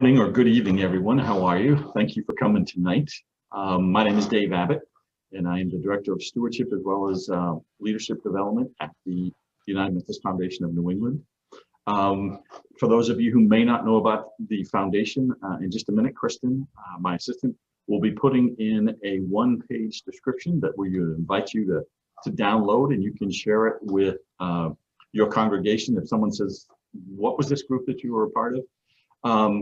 Morning or good evening, everyone. How are you? Thank you for coming tonight. My name is Dave Abbott, and I am the Director of Stewardship as well as Leadership Development at the United Methodist Foundation of New England. For those of you who may not know about the foundation, in just a minute, Kristen, my assistant, will be putting in a one-page description that we invite you to download, and you can share it with your congregation. If someone says, what was this group that you were a part of? A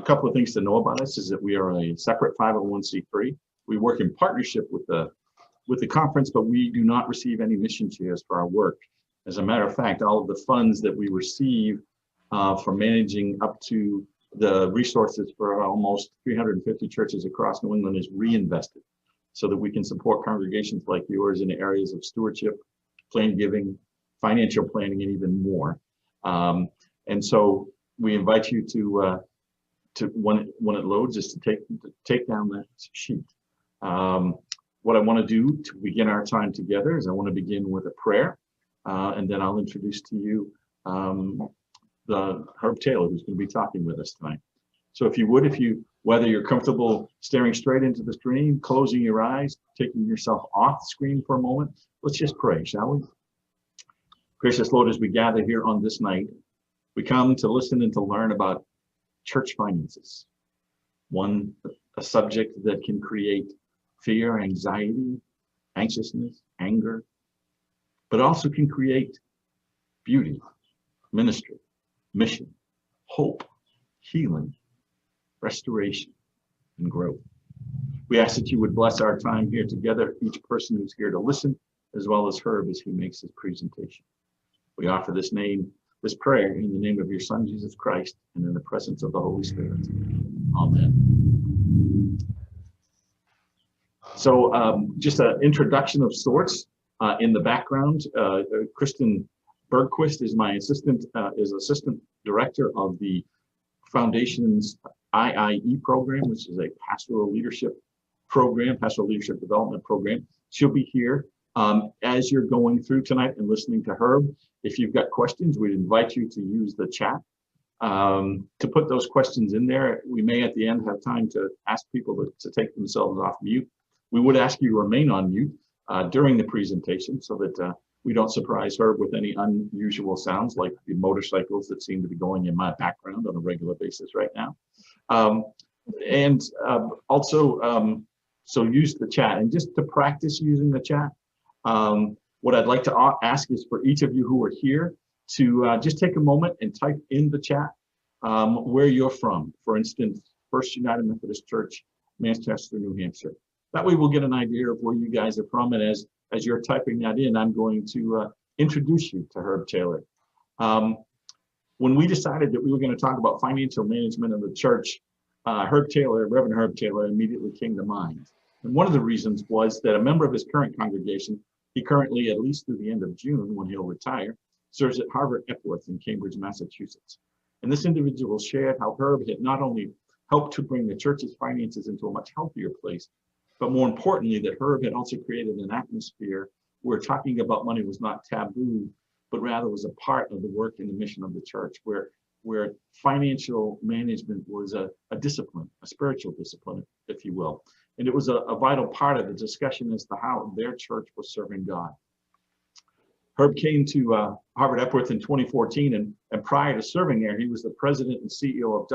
couple of things to know about us is that we are a separate 501c3. We work in partnership with the conference, but we do not receive any mission shares for our work. As a matter of fact, all of the funds that we receive for managing up to the resources for almost 350 churches across New England is reinvested so that we can support congregations like yours in the areas of stewardship, plan giving, financial planning, and even more. And so we invite you to when it loads is to take down that sheet. What I want to do to begin our time together is I want to begin with a prayer, and then I'll introduce to you the Herb Taylor, who's going to be talking with us tonight. So if you would, whether you're comfortable staring straight into the screen, closing your eyes, taking yourself off the screen for a moment, let's just pray, shall we? Gracious Lord, as we gather here on this night, we come to listen and to learn about church finances. A subject that can create fear, anxiety, anxiousness, anger, but also can create beauty, ministry, mission, hope, healing, restoration, and growth. We ask that you would bless our time here together, each person who's here to listen, as well as Herb as he makes his presentation. We offer this prayer in the name of your Son, Jesus Christ, and in the presence of the Holy Spirit. Amen. So just an introduction of sorts. In the background, Kristen Bergquist is my assistant, assistant director of the Foundation's IIE program, which is a pastoral leadership program, pastoral leadership development program. She'll be here as you're going through tonight and listening to Herb. If you've got questions, we'd invite you to use the chat to put those questions in there. We may at the end have time to ask people to take themselves off mute. We would ask you to remain on mute during the presentation so that we don't surprise Herb with any unusual sounds like the motorcycles that seem to be going in my background on a regular basis right now. So use the chat. And just to practice using the chat, what I'd like to ask is for each of you who are here to just take a moment and type in the chat where you're from. For instance, First United Methodist Church, Manchester, New Hampshire. That way we'll get an idea of where you guys are from. And as you're typing that in, I'm going to introduce you to Herb Taylor. When we decided that we were going to talk about financial management of the church, Reverend Herb Taylor immediately came to mind. And one of the reasons was that a member of his current congregation, he currently, at least through the end of June, when he'll retire, serves at Harvard Epworth in Cambridge, Massachusetts. And this individual shared how Herb had not only helped to bring the church's finances into a much healthier place, but more importantly, that Herb had also created an atmosphere where talking about money was not taboo, but rather was a part of the work and the mission of the church, where financial management was a discipline, a spiritual discipline, if you will. And it was a vital part of the discussion as to how their church was serving God. Herb came to Harvard Epworth in 2014, and prior to serving there, he was the president and CEO of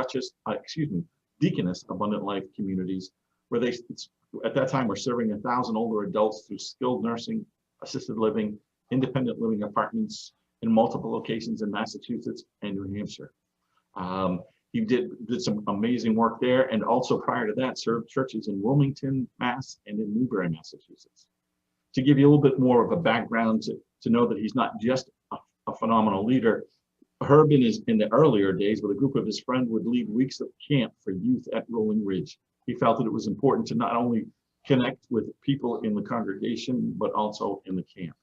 Deaconess Abundant Life Communities, where they, at that time, were serving 1,000 older adults through skilled nursing, assisted living, independent living apartments in multiple locations in Massachusetts and New Hampshire. He did some amazing work there, and also prior to that served churches in Wilmington, Mass, and in Newbury, Massachusetts. To give you a little bit more of a background to know that he's not just a phenomenal leader, Herb in the earlier days with a group of his friends would lead weeks of camp for youth at Rolling Ridge. He felt that it was important to not only connect with people in the congregation, but also in the camp.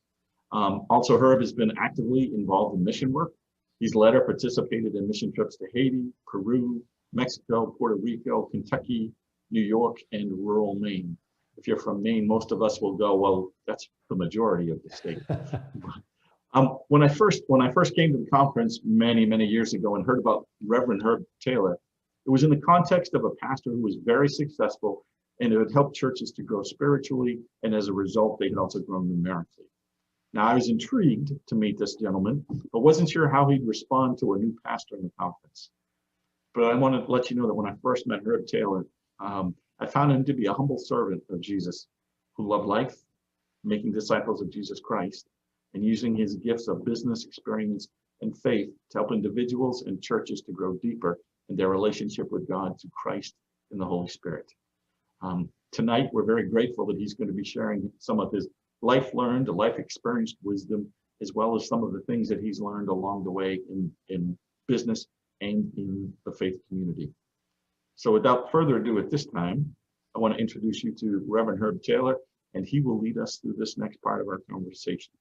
Also, Herb has been actively involved in mission work. He's led or participated in mission trips to Haiti, Peru, Mexico, Puerto Rico, Kentucky, New York, and rural Maine. If you're from Maine, most of us will go, well, that's the majority of the state. When I first came to the conference many years ago and heard about Reverend Herb Taylor, It was in the context of a pastor who was very successful and it had helped churches to grow spiritually. And as a result, they had also grown numerically. Now, I was intrigued to meet this gentleman, but wasn't sure how he'd respond to a new pastor in the conference. But I want to let you know that when I first met Herb Taylor, I found him to be a humble servant of Jesus who loved life, making disciples of Jesus Christ, and using his gifts of business experience and faith to help individuals and churches to grow deeper in their relationship with God through Christ and the Holy Spirit. Tonight, we're very grateful that he's going to be sharing some of his life learned, life experienced wisdom, as well as some of the things that he's learned along the way in business and in the faith community. So without further ado at this time, I want to introduce you to Reverend Herb Taylor, and he will lead us through this next part of our conversation.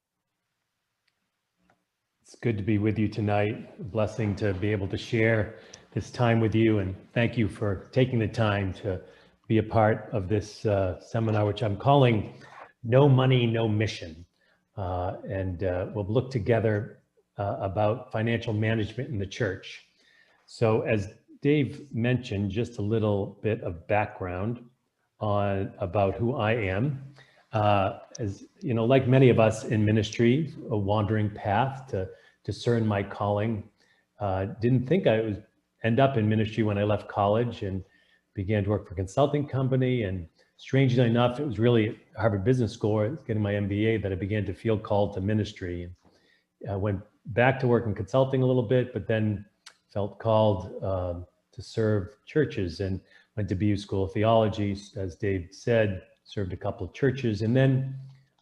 It's good to be with you tonight. A blessing to be able to share this time with you, and thank you for taking the time to be a part of this seminar, which I'm calling No Money, No Mission. We'll look together about financial management in the church. So as Dave mentioned, just a little bit of background about who I am. As you know, like many of us in ministry, a wandering path to discern my calling. Didn't think I would end up in ministry when I left college and began to work for a consulting company. And strangely enough, it was really at Harvard Business School, getting my MBA, that I began to feel called to ministry. And I went back to work in consulting a little bit, but then felt called to serve churches and went to BU School of Theology, as Dave said, served a couple of churches, and then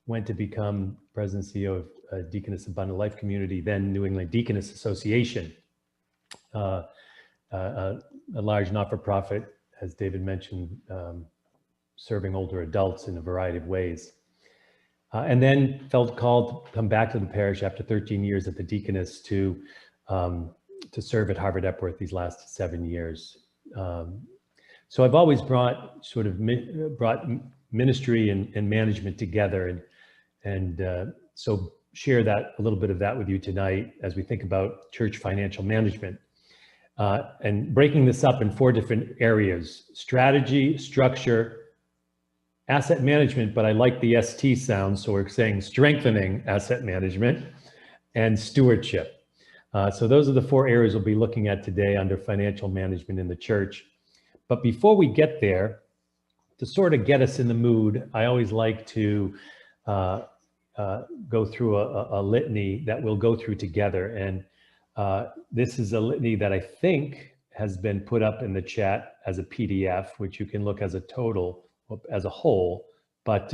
went to become president and CEO of Deaconess Abundant Life Community, then New England Deaconess Association, a large not-for-profit, as David mentioned, serving older adults in a variety of ways. And then felt called to come back to the parish after 13 years at the Deaconess to serve at Harvard Epworth these last 7 years. So I've always brought ministry and management together, and so share that a little bit of that with you tonight as we think about church financial management. And breaking this up in 4 different areas: strategy, structure, asset management, but I like the ST sound, so we're saying strengthening asset management, and stewardship. So those are the 4 areas we'll be looking at today under financial management in the church. But before we get there, to sort of get us in the mood, I always like to go through a litany that we'll go through together. And this is a litany that I think has been put up in the chat as a PDF, which you can look as a total, as a whole, but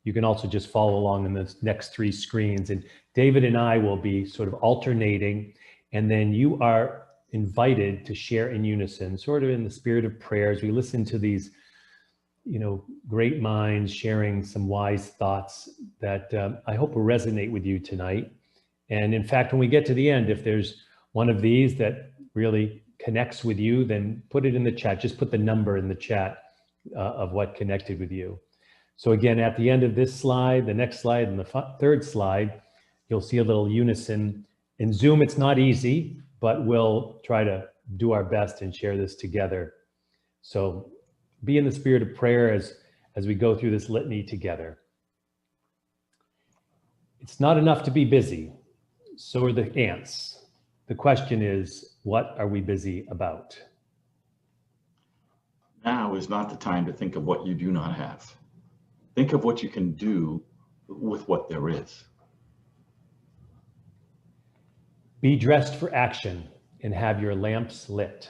you can also just follow along in the next 3 screens. And David and I will be sort of alternating, and then you are invited to share in unison, sort of in the spirit of prayers. We listen to these, great minds sharing some wise thoughts that I hope will resonate with you tonight. And in fact, when we get to the end, if there's one of these that really connects with you, then put it in the chat. Just put the number in the chat of what connected with you. So again, at the end of this slide, the next slide, and the 3rd slide, you'll see a little unison. In Zoom, it's not easy, but we'll try to do our best and share this together. So be in the spirit of prayer as we go through this litany together. It's not enough to be busy. So are the ants. The question is, what are we busy about? Now is not the time to think of what you do not have. Think of what you can do with what there is. Be dressed for action and have your lamps lit.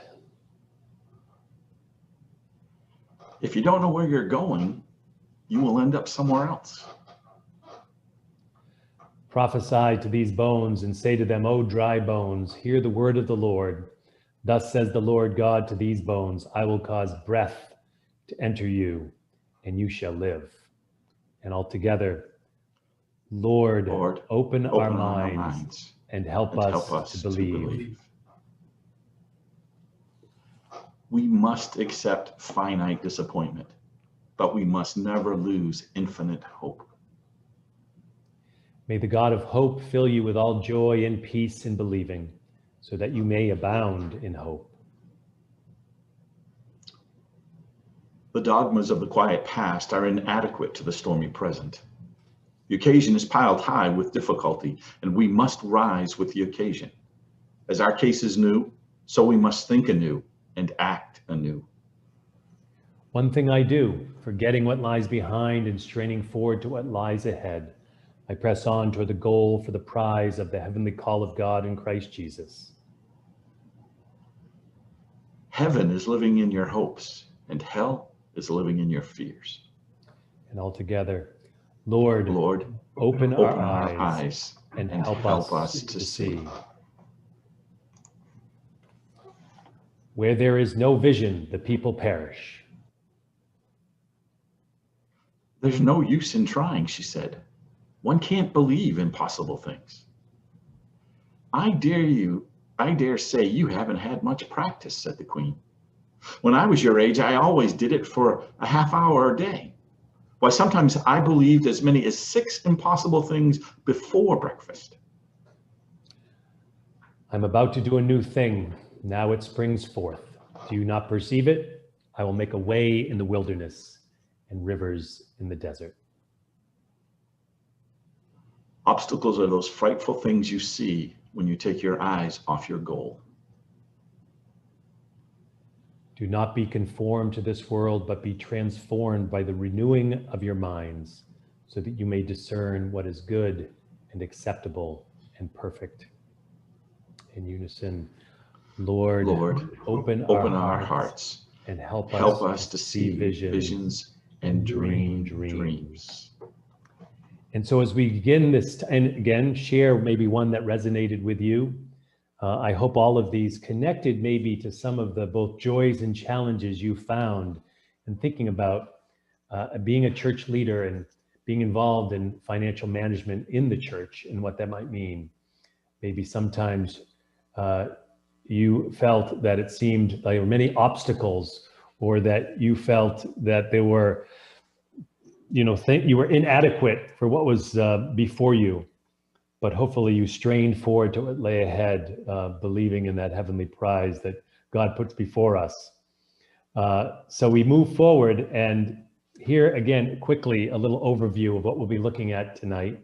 If you don't know where you're going, you will end up somewhere else. Prophesy to these bones and say to them, O dry bones, hear the word of the Lord. Thus says the Lord God to these bones, I will cause breath to enter you, and you shall live. And all together, Lord, open our minds and help us to believe. We must accept finite disappointment, but we must never lose infinite hope. May the God of hope fill you with all joy and peace in believing, so that you may abound in hope. The dogmas of the quiet past are inadequate to the stormy present. The occasion is piled high with difficulty, and we must rise with the occasion. As our case is new, so we must think anew and act anew. One thing I do, forgetting what lies behind and straining forward to what lies ahead, I press on toward the goal for the prize of the heavenly call of God in Christ Jesus. Heaven is living in your hopes, and hell is living in your fears. And altogether, Lord, Lord, open open our our eyes and and help help us us to to see. Where there is no vision, the people perish. There's no use in trying, she said. One can't believe impossible things. I dare say you haven't had much practice, said the Queen. When I was your age, I always did it for a half hour a day. Why, sometimes I believed as many as 6 impossible things before breakfast. I'm about to do a new thing. Now it springs forth. Do you not perceive it? I will make a way in the wilderness and rivers in the desert. Obstacles are those frightful things you see when you take your eyes off your goal. Do not be conformed to this world, but be transformed by the renewing of your minds, so that you may discern what is good and acceptable and perfect. In unison, Lord, open our hearts and help us to see visions and dream dreams. And so as we begin this, and again, share maybe one that resonated with you. I hope all of these connected maybe to some of the both joys and challenges you found in thinking about being a church leader and being involved in financial management in the church and what that might mean. Maybe sometimes you felt that it seemed like there were many obstacles, or that you felt that there were, you were inadequate for what was before you. But hopefully you strained forward to what lay ahead, believing in that heavenly prize that God puts before us. So we move forward, and here again, quickly, a little overview of what we'll be looking at tonight.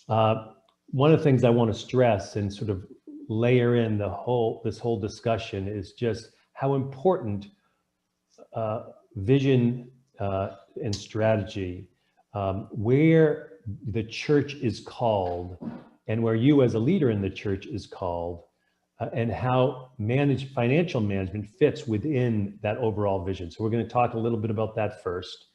One of the things I want to stress and sort of layer in this whole discussion is just how important vision and strategy, where the church is called, and where you as a leader in the church is called, and how financial management fits within that overall vision. So we're going to talk a little bit about that first,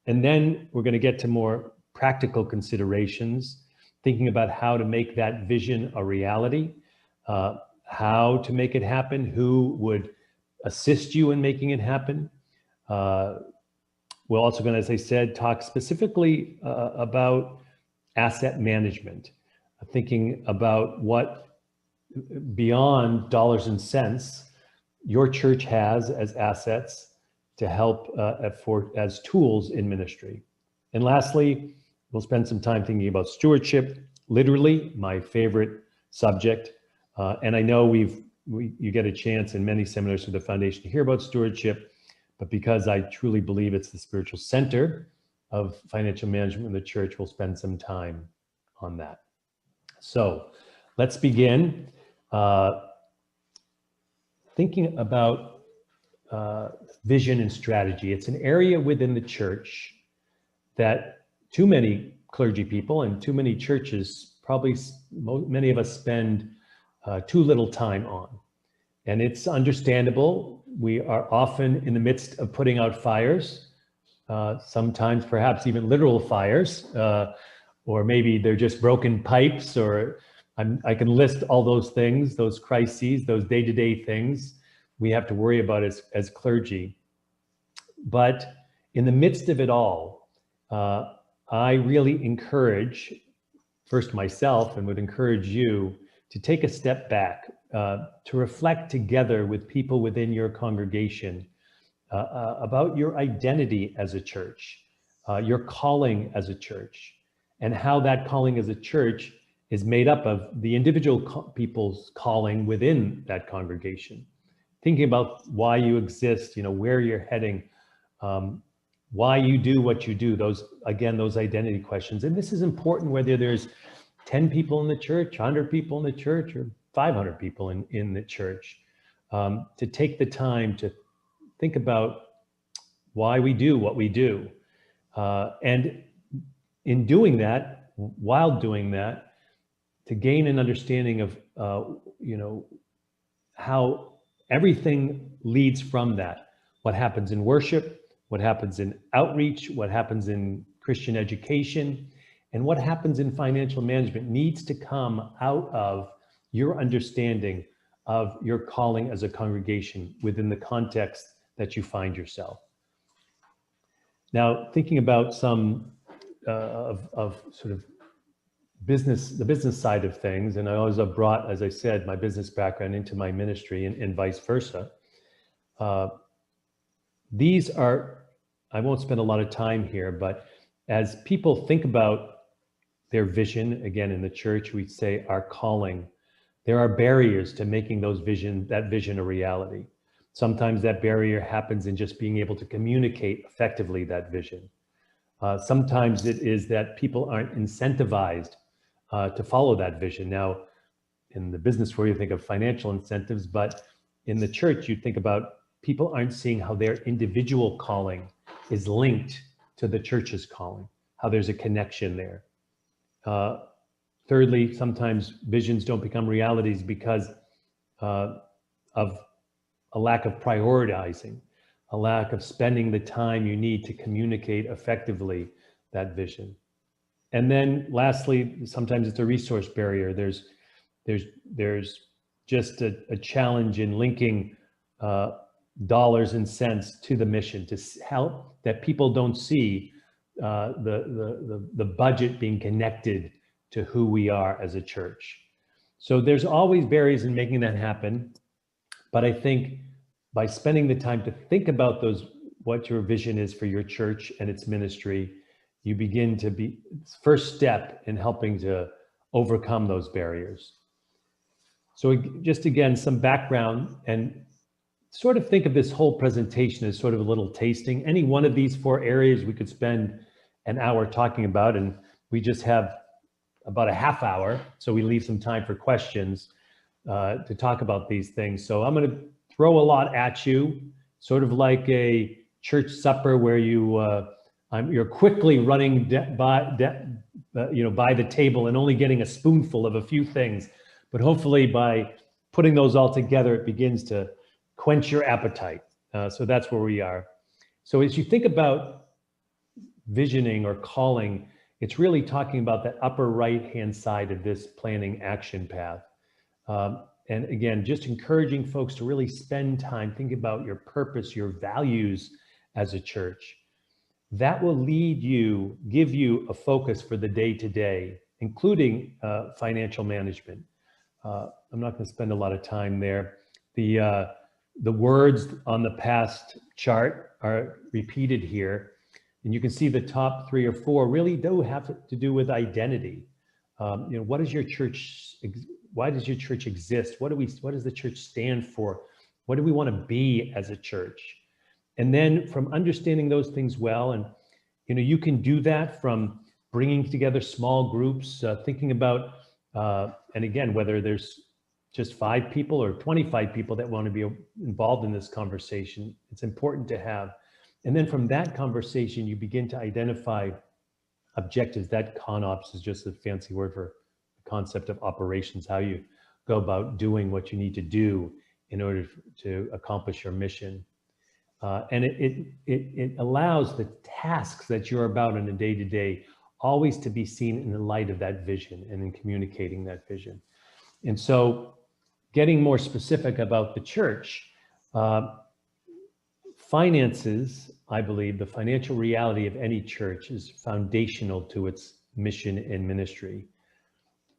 and then we're going to get to more practical considerations, thinking about how to make that vision a reality, how to make it happen, who would assist you in making it happen. We're also going to, as I said, talk specifically about asset management, thinking about what beyond dollars and cents your church has as assets to help as tools in ministry. And lastly, we'll spend some time thinking about stewardship, literally my favorite subject. And I know you get a chance in many seminars through the foundation to hear about stewardship, but because I truly believe it's the spiritual center of financial management in the church, we'll spend some time on that. So let's begin thinking about vision and strategy. It's an area within the church that too many clergy people and too many churches, probably many of us, spend too little time on. And it's understandable. We are often in the midst of putting out fires, sometimes perhaps even literal fires, or maybe they're just broken pipes, or I can list all those things, those crises, those day-to-day things we have to worry about as clergy. But in the midst of it all, I really encourage, first myself, and would encourage you to take a step back, to reflect together with people within your congregation about your identity as a church, your calling as a church, and how that calling as a church is made up of the individual people's calling within that congregation. thinking about why you exist, where you're heading, why you do what you do, those identity questions. And this is important whether there's 10 people in the church, 100 people in the church, or 500 people in the church, to take the time to think about why we do what we do. And in doing that, while doing that, to gain an understanding of, how everything leads from that. What happens in worship, what happens in outreach, what happens in Christian education, and what happens in financial management needs to come out of your understanding of your calling as a congregation within the context that you find yourself. Now, thinking about some of sort of the business side of things, and I always have brought, as I said, my business background into my ministry and vice versa. These are, I won't spend a lot of time here, but as people think about their vision, again, in the church, we say our calling, there are barriers to making that vision a reality. Sometimes that barrier happens in just being able to communicate effectively that vision. Sometimes it is that people aren't incentivized to follow that vision. Now, in the business world, you think of financial incentives, but in the church, you think about people aren't seeing how their individual calling is linked to the church's calling, how there's a connection there. Thirdly, sometimes visions don't become realities because of a lack of prioritizing, a lack of spending the time you need to communicate effectively that vision. And then lastly, sometimes it's a resource barrier. There's just a challenge in linking dollars and cents to the mission to help that people don't see the budget being connected to who we are as a church. So there's always barriers in making that happen. But I think by spending the time to think about what your vision is for your church and its ministry, you begin to be first step in helping to overcome those barriers. So just again, some background, and sort of think of this whole presentation as sort of a little tasting. Any one of these 4 areas we could spend an hour talking about, and we just have about a half hour, so we leave some time for questions to talk about these things. So I'm going to throw a lot at you, sort of like a church supper where you're quickly running by the table and only getting a spoonful of a few things, but hopefully by putting those all together, it begins to quench your appetite. So that's where we are. So as you think about visioning or calling, it's really talking about that upper right-hand side of this planning action path. And again, just encouraging folks to really spend time thinking about your purpose, your values as a church. That will give you a focus for the day-to-day, including financial management. I'm not going to spend a lot of time there. The words on the past chart are repeated here. And you can see the top 3 or 4 really do have to do with identity. What is your church? Why does your church exist? What does the church stand for? What do we want to be as a church? And then from understanding those things well, and you can do that from bringing together small groups, thinking about, and again, whether there's just 5 people or 25 people that want to be involved in this conversation, it's important to have. And then from that conversation, you begin to identify objectives. That ConOps is just a fancy word for the concept of operations, how you go about doing what you need to do in order to accomplish your mission. And it allows the tasks that you're about on a day-to-day always to be seen in the light of that vision and in communicating that vision. And so getting more specific about the church, finances, I believe, the financial reality of any church is foundational to its mission and ministry.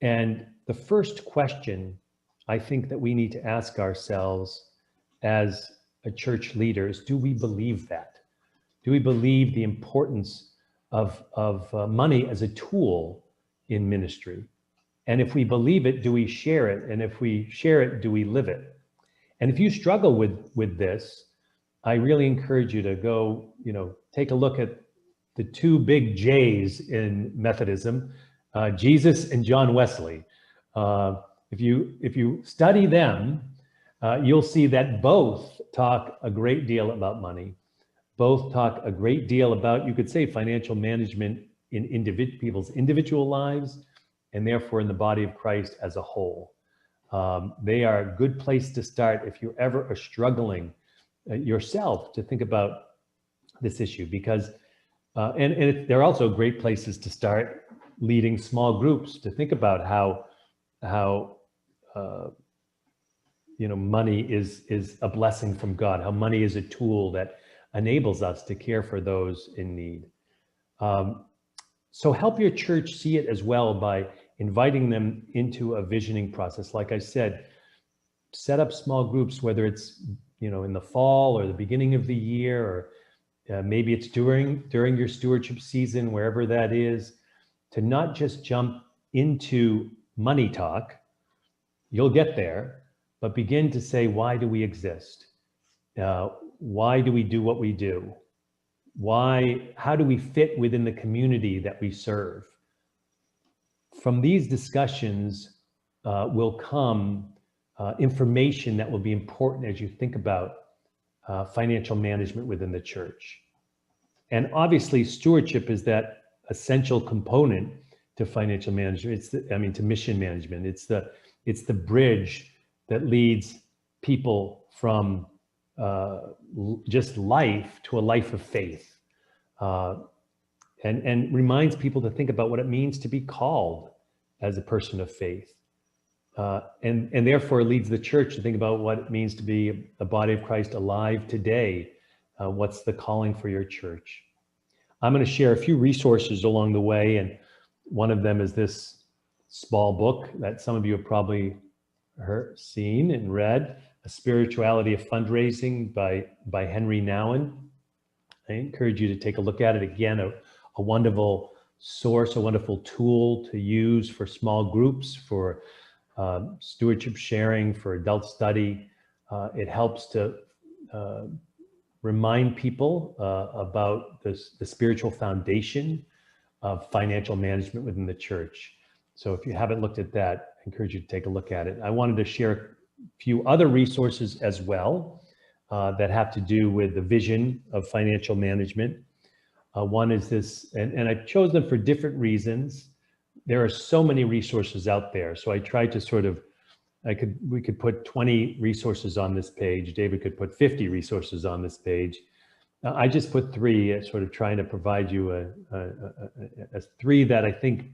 And the first question I think that we need to ask ourselves as a church leader is, do we believe that? Do we believe the importance of money as a tool in ministry? And if we believe it, do we share it? And if we share it, do we live it? And if you struggle with this, I really encourage you to go, take a look at the two big J's in Methodism, Jesus and John Wesley. If you study them, you'll see that both talk a great deal about money. Both talk a great deal about, you could say, financial management in people's individual lives, and therefore in the body of Christ as a whole. They are a good place to start if you ever are struggling yourself to think about this issue, because they're also great places to start leading small groups to think about how money is a blessing from God, how money is a tool that enables us to care for those in need. So help your church see it as well by inviting them into a visioning process. Like I said, set up small groups, whether it's in the fall or the beginning of the year, or maybe it's during your stewardship season, wherever that is, to not just jump into money talk. You'll get there, but begin to say, why do we exist? Why do we do what we do? How do we fit within the community that we serve? From these discussions will come information that will be important as you think about financial management within the church. And obviously, stewardship is that essential component to financial management. To mission management. It's the bridge that leads people from just life to a life of faith, and reminds people to think about what it means to be called as a person of faith, and therefore leads the church to think about what it means to be a body of Christ alive today. What's the calling for your church? I'm going to share a few resources along the way, and one of them is this small book that some of you have probably seen and read, A Spirituality of Fundraising by Henry Nouwen. I encourage you to take a look at it. Again, a wonderful source, a wonderful tool to use for small groups, for stewardship sharing, for adult study. It helps to remind people about the spiritual foundation of financial management within the church. So if you haven't looked at that, I encourage you to take a look at it. I wanted to share a few other resources as well that have to do with the vision of financial management. One is this, and I've chosen them for different reasons. There are so many resources out there. So I tried to we could put 20 resources on this page. David could put 50 resources on this page. I just put 3, sort of trying to provide you a 3 that I think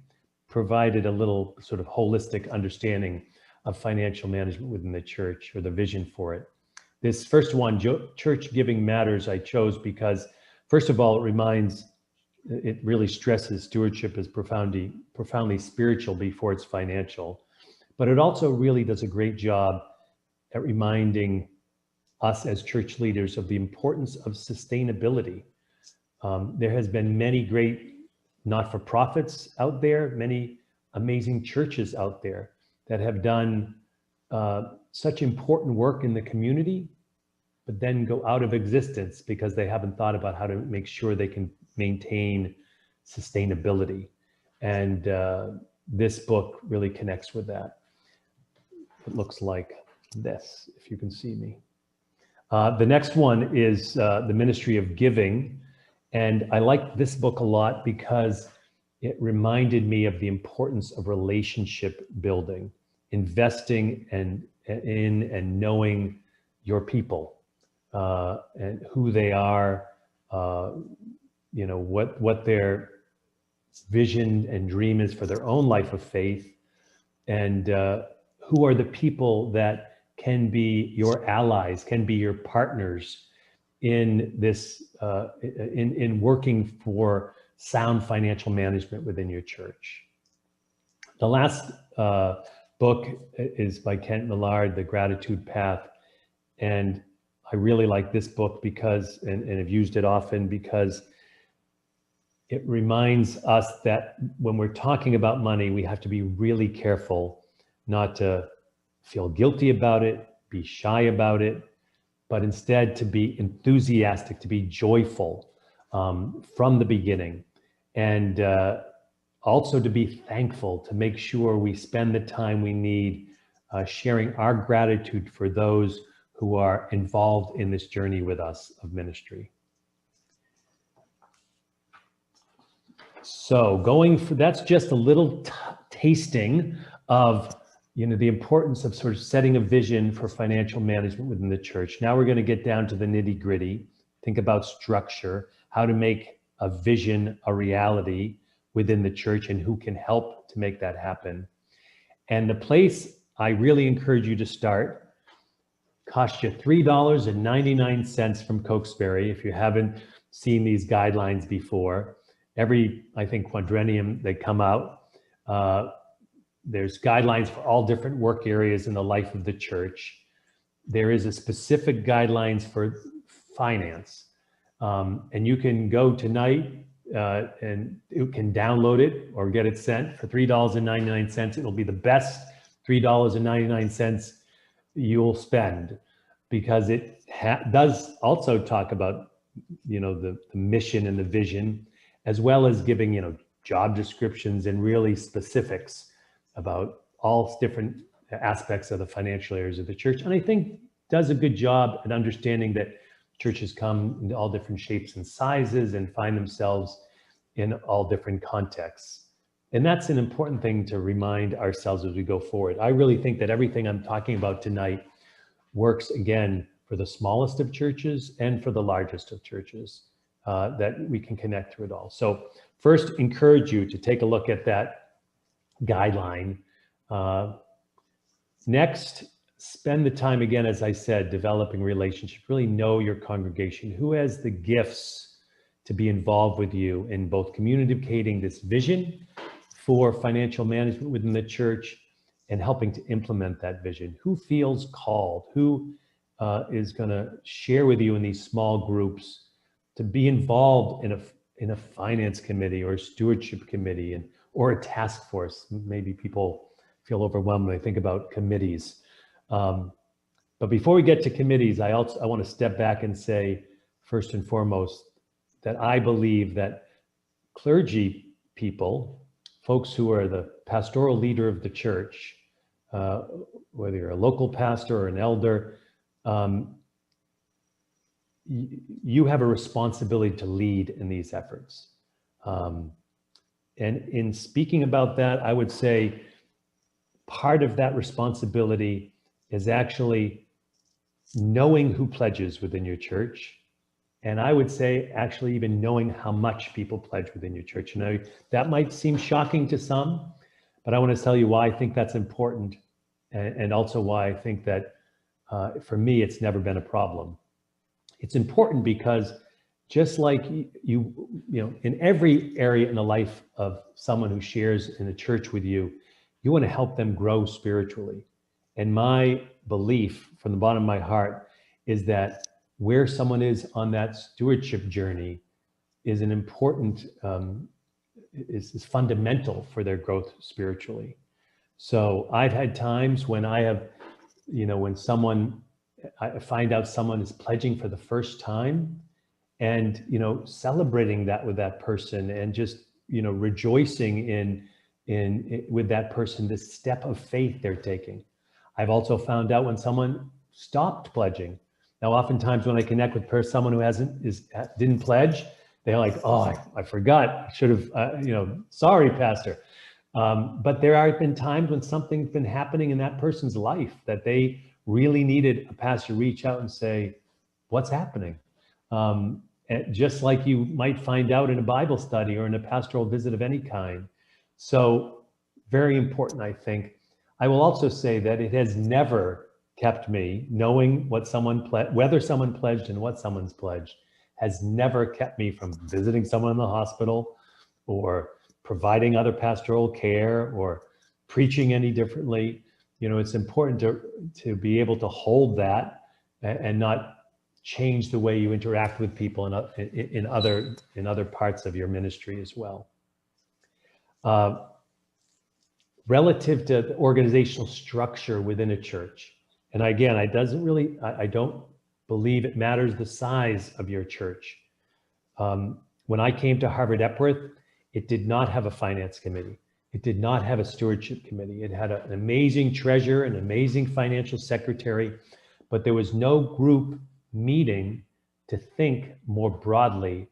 provided a little sort of holistic understanding of financial management within the church, or the vision for it. This first one, Church Giving Matters, I chose because, first of all, it really stresses stewardship as profoundly spiritual before it's financial. But it also really does a great job at reminding us as church leaders of the importance of sustainability. There has been many great not-for-profits out there, many amazing churches out there that have done such important work in the community, but then go out of existence because they haven't thought about how to make sure they can maintain sustainability. And this book really connects with that. It looks like this, if you can see me. The next one is The Ministry of Giving. And I like this book a lot because it reminded me of the importance of relationship building, investing in and knowing your people and who they are, what their vision and dream is for their own life of faith, and who are the people that can be your allies, can be your partners in this, in working for sound financial management within your church. The last book is by Kent Millard, The Gratitude Path. And I really like this book because, and I've used it often because it reminds us that when we're talking about money, we have to be really careful not to feel guilty about it, be shy about it, but instead to be enthusiastic, to be joyful from the beginning, and also to be thankful, to make sure we spend the time we need sharing our gratitude for those who are involved in this journey with us of ministry. So that's just a little tasting of the importance of sort of setting a vision for financial management within the church. Now we're going to get down to the nitty-gritty, think about structure, how to make a vision a reality within the church, and who can help to make that happen. And the place I really encourage you to start costs you $3.99 from Cokesbury. If you haven't seen these guidelines before, every, I think, quadrennium they come out. There's guidelines for all different work areas in the life of the church. There is a specific guidelines for finance. And you can go tonight and you can download it or get it sent for $3.99. It'll be the best $3.99 you'll spend, because it does also talk about, the mission and the vision, as well as giving, job descriptions and really specifics about all different aspects of the financial areas of the church. And I think does a good job at understanding that churches come in all different shapes and sizes and find themselves in all different contexts. And that's an important thing to remind ourselves as we go forward. I really think that everything I'm talking about tonight works, again, for the smallest of churches and for the largest of churches, that we can connect through it all. So first, encourage you to take a look at that guideline. Next, spend the time, again, as I said, developing relationships. Really know your congregation. Who has the gifts to be involved with you in both communicating this vision for financial management within the church and helping to implement that vision? Who feels called? Who is going to share with you in these small groups to be involved in a finance committee or a stewardship committee or a task force? Maybe people feel overwhelmed when they think about committees. But before we get to committees, I want to step back and say, first and foremost, that I believe that clergy people, folks who are the pastoral leader of the church, whether you're a local pastor or an elder, you have a responsibility to lead in these efforts. And in speaking about that, I would say part of that responsibility is actually knowing who pledges within your church. And I would say actually even knowing how much people pledge within your church. That might seem shocking to some, but I want to tell you why I think that's important, and also why I think that for me, it's never been a problem. It's important because just like you in every area in the life of someone who shares in the church with you, you want to help them grow spiritually. And my belief from the bottom of my heart is that where someone is on that stewardship journey is an important, is fundamental for their growth spiritually. So I've had times when I have, when I find out someone is pledging for the first time, and, celebrating that with that person, and just, rejoicing in with that person, this step of faith they're taking. I've also found out when someone stopped pledging. Now, oftentimes when I connect with someone who didn't pledge, they're like, "Oh, I forgot. I should have, sorry, Pastor." But there have been times when something's been happening in that person's life that they really needed a pastor to reach out and say, "What's happening?" Just like you might find out in a Bible study or in a pastoral visit of any kind. So very important, I think. I will also say that it has never kept me knowing what whether someone pledged and what someone's pledged has never kept me from visiting someone in the hospital or providing other pastoral care or preaching any differently. It's important to be able to hold that and not change the way you interact with people in other parts of your ministry as well. Relative to the organizational structure within a church, And again, I don't believe it matters the size of your church. When I came to Harvard Epworth, it did not have a finance committee. It did not have a stewardship committee. It had an amazing treasurer, an amazing financial secretary, but there was no group meeting to think more broadly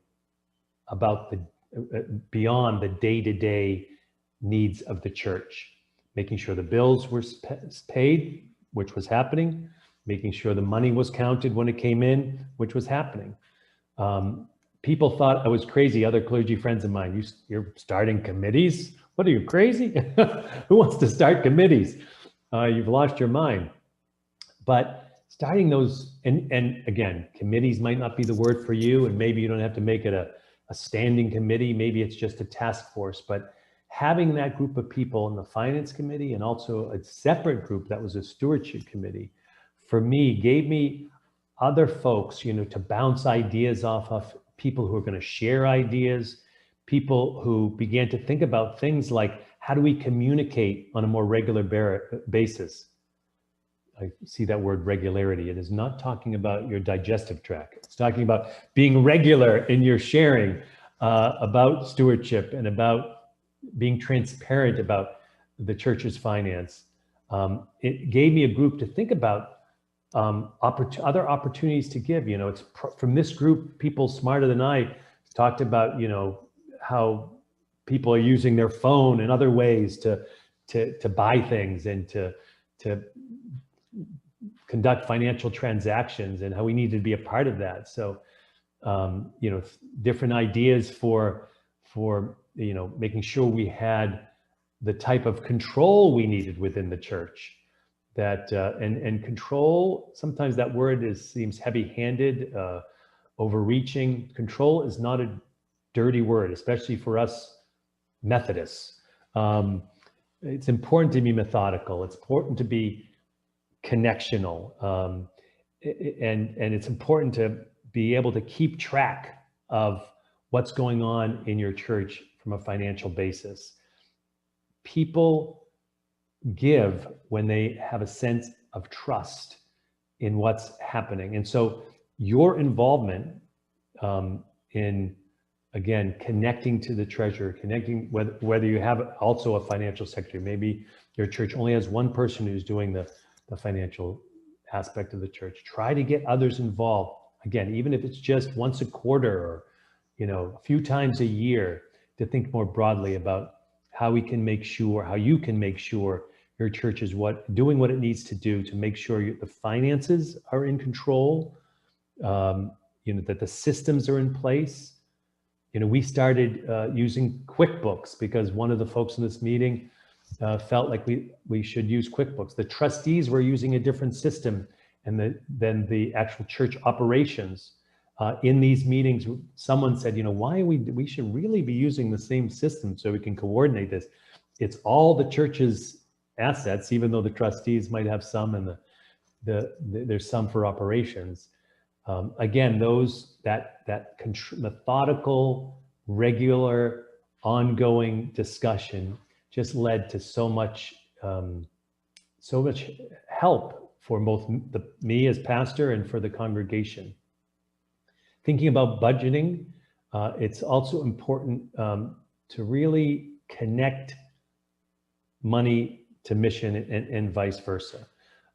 about the beyond the day-to-day needs of the church, making sure the bills were paid, which was happening, making sure the money was counted when it came in, which was happening. People thought I was crazy. Other clergy friends of mine, you're starting committees? What are you, crazy? Who wants to start committees? You've lost your mind. But starting those, and again, committees might not be the word for you, and maybe you don't have to make it a standing committee. Maybe it's just a task force, but having that group of people in the finance committee and also a separate group that was a stewardship committee, for me, gave me other folks, to bounce ideas off of, people who are going to share ideas, people who began to think about things like, how do we communicate on a more regular basis? I see that word regularity. It is not talking about your digestive tract. It's talking about being regular in your sharing about stewardship and about being transparent about the church's finance. It gave me a group to think about other opportunities to give. It's from this group, people smarter than I talked about, how people are using their phone and other ways to buy things and to conduct financial transactions, and how we need to be a part of that. So, different ideas for making sure we had the type of control we needed within the church. That and control, sometimes that word seems heavy-handed, overreaching. Control is not a dirty word, especially for us Methodists. It's important to be methodical. It's important to be connectional, and it's important to be able to keep track of what's going on in your church from a financial basis. People give when they have a sense of trust in what's happening. And so your involvement in, again, connecting to the treasurer, connecting whether you have also a financial secretary, maybe your church only has one person who's doing the financial aspect of the church. Try to get others involved. Again, even if it's just once a quarter or, a few times a year, to think more broadly about how you can make sure your church is doing what it needs to do to make sure the finances are in control, that the systems are in place. We started using QuickBooks because one of the folks in this meeting felt like we should use QuickBooks. The trustees were using a different system than the actual church operations. In these meetings, someone said, why we should really be using the same system so we can coordinate this. It's all the church's assets, even though the trustees might have some and there's some for operations. Again, methodical, regular, ongoing discussion just led to so much help for both me as pastor and for the congregation. Thinking about budgeting, it's also important to really connect money to mission and vice versa.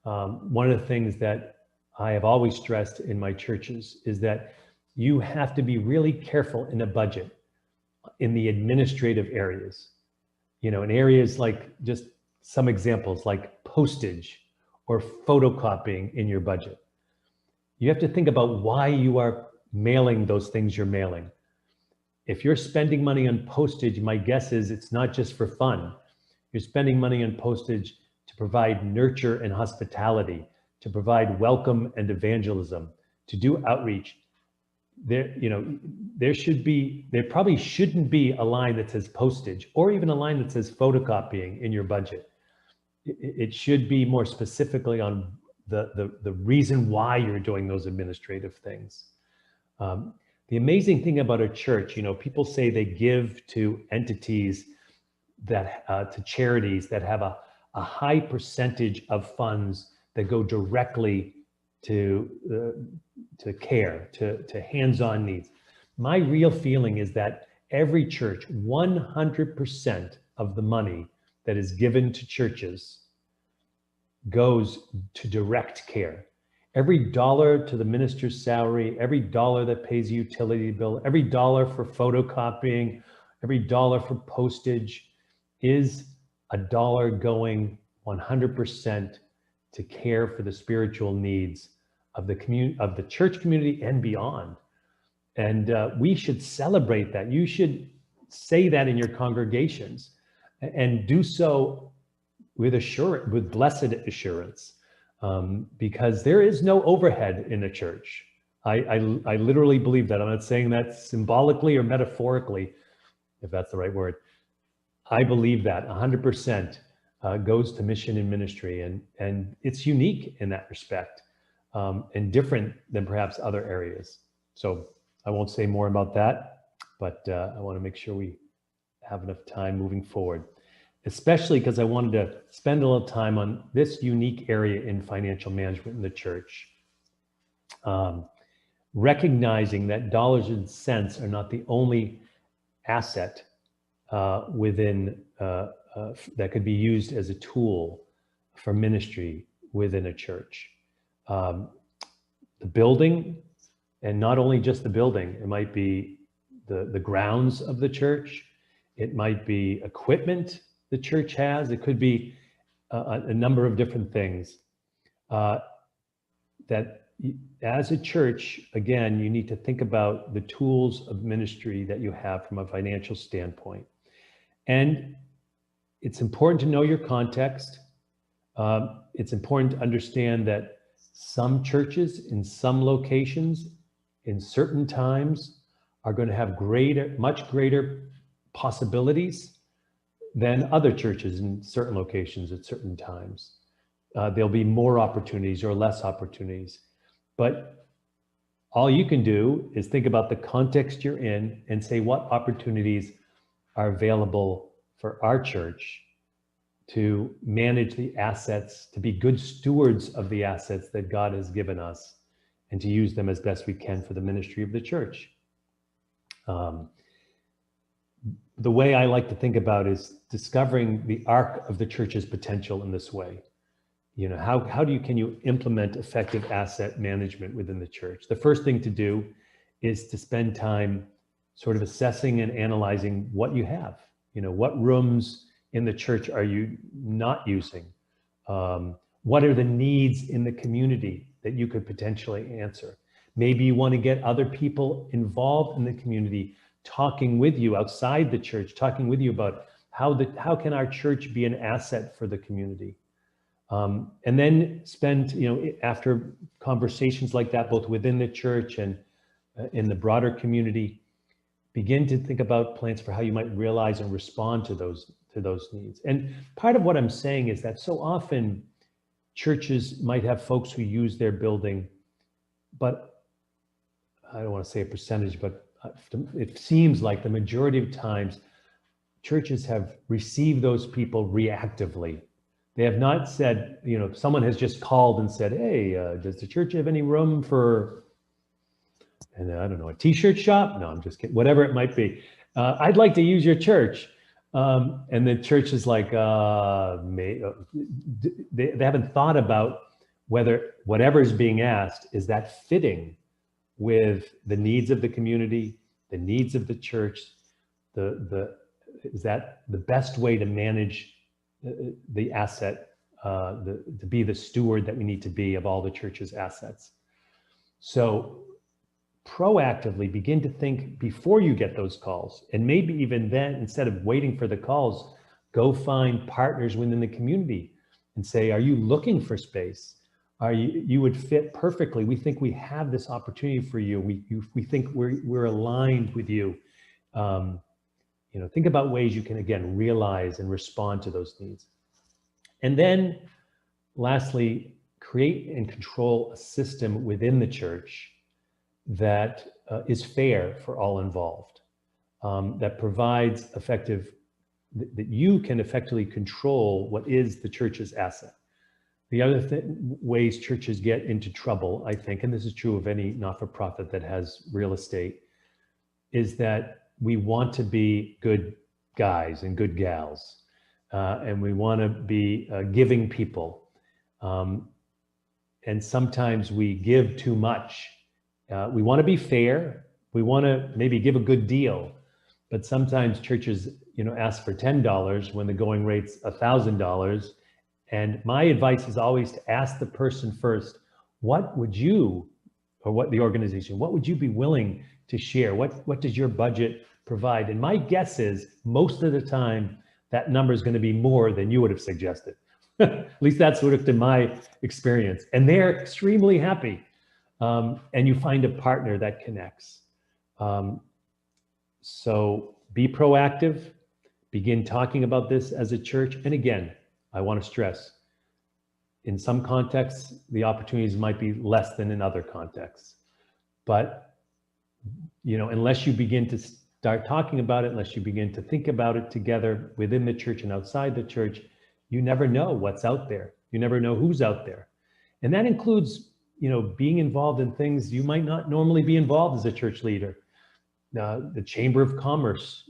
One of the things that I have always stressed in my churches is that you have to be really careful in a budget in the administrative areas. In areas like, just some examples like postage or photocopying in your budget. You have to think about why you are mailing those things you're mailing. If you're spending money on postage, my guess is it's not just for fun. You're spending money on postage to provide nurture and hospitality, to provide welcome and evangelism, to do outreach. There probably shouldn't be a line that says postage or even a line that says photocopying in your budget. It should be more specifically on the reason why you're doing those administrative things. The amazing thing about a church, people say they give to entities to charities that have a high percentage of funds that go directly to care, to hands-on needs. My real feeling is that every church, 100% of the money that is given to churches goes to direct care. Every dollar to the minister's salary, every dollar that pays a utility bill, every dollar for photocopying, every dollar for postage is a dollar going 100% to care for the spiritual needs of the community, of the church community and beyond. And we should celebrate that. You should say that in your congregations and do so with assurance, with blessed assurance, because there is no overhead in a church. I literally believe that. I'm not saying that symbolically or metaphorically, if that's the right word. I believe that 100% goes to mission and ministry, and it's unique in that respect, and different than perhaps other areas. So I won't say more about that, but I want to make sure we have enough time moving forward, especially because I wanted to spend a little time on this unique area in financial management in the church. Recognizing that dollars and cents are not the only asset within that could be used as a tool for ministry within a church. The building, and not only just the building, it might be the grounds of the church, it might be equipment the church has, it could be a number of different things that as a church, again, you need to think about the tools of ministry that you have from a financial standpoint. And it's important to know your context. It's important to understand that some churches in some locations in certain times are going to have much greater possibilities than other churches in certain locations at certain times. There'll be more opportunities or less opportunities. But all you can do is think about the context you're in and say what opportunities are available for our church to manage the assets, to be good stewards of the assets that God has given us, and to use them as best we can for the ministry of the church. The way I like to think about is discovering the arc of the church's potential in this way. You know, how can you implement effective asset management within the church? The first thing to do is to spend time sort of assessing and analyzing what you have. You know, what rooms in the church are you not using? What are the needs in the community that you could potentially answer? Maybe you want to get other people involved in the community, talking with you outside the church, talking with you about how can our church be an asset for the community? And then spend, you know, after conversations like that, both within the church and in the broader community, begin to think about plans for how you might realize and respond to those needs. And part of what I'm saying is that so often churches might have folks who use their building, but I don't want to say a percentage, but it seems like the majority of times churches have received those people reactively. They have not said, you know, someone has just called and said, hey, does the church have any room for, and I don't know, a t-shirt shop? No, I'm just kidding, whatever it might be. I'd like to use your church. And the church is like, they haven't thought about whether whatever is being asked, is that fitting with the needs of the community, the needs of the church, is that the best way to manage the asset, to be the steward that we need to be of all the church's assets. So proactively begin to think before you get those calls, and maybe even then, instead of waiting for the calls, go find partners within the community and say, are you looking for space? You would fit perfectly. We think we have this opportunity for you. We think we're aligned with you. You know, think about ways you can, again, realize and respond to those needs. And then lastly, create and control a system within the church that is fair for all involved, that provides that you can effectively control what is the church's asset. The other ways churches get into trouble, I think, and this is true of any not-for-profit that has real estate, is that we want to be good guys and good gals, and we want to be giving people. And sometimes we give too much. We want to be fair. We want to maybe give a good deal, but sometimes churches, ask for $10 when the going rate's $1,000. And my advice is always to ask the person first, what would you, or what the organization, what would you be willing to share? What does your budget provide? And my guess is most of the time that number is going to be more than you would have suggested. At least that's sort of been my experience. And they're extremely happy. And you find a partner that connects. So be proactive, begin talking about this as a church. And again, I want to stress, in some contexts, the opportunities might be less than in other contexts. But, unless you begin to start talking about it, unless you begin to think about it together within the church and outside the church, you never know what's out there. You never know who's out there. And that includes, being involved in things you might not normally be involved as a church leader. The Chamber of Commerce,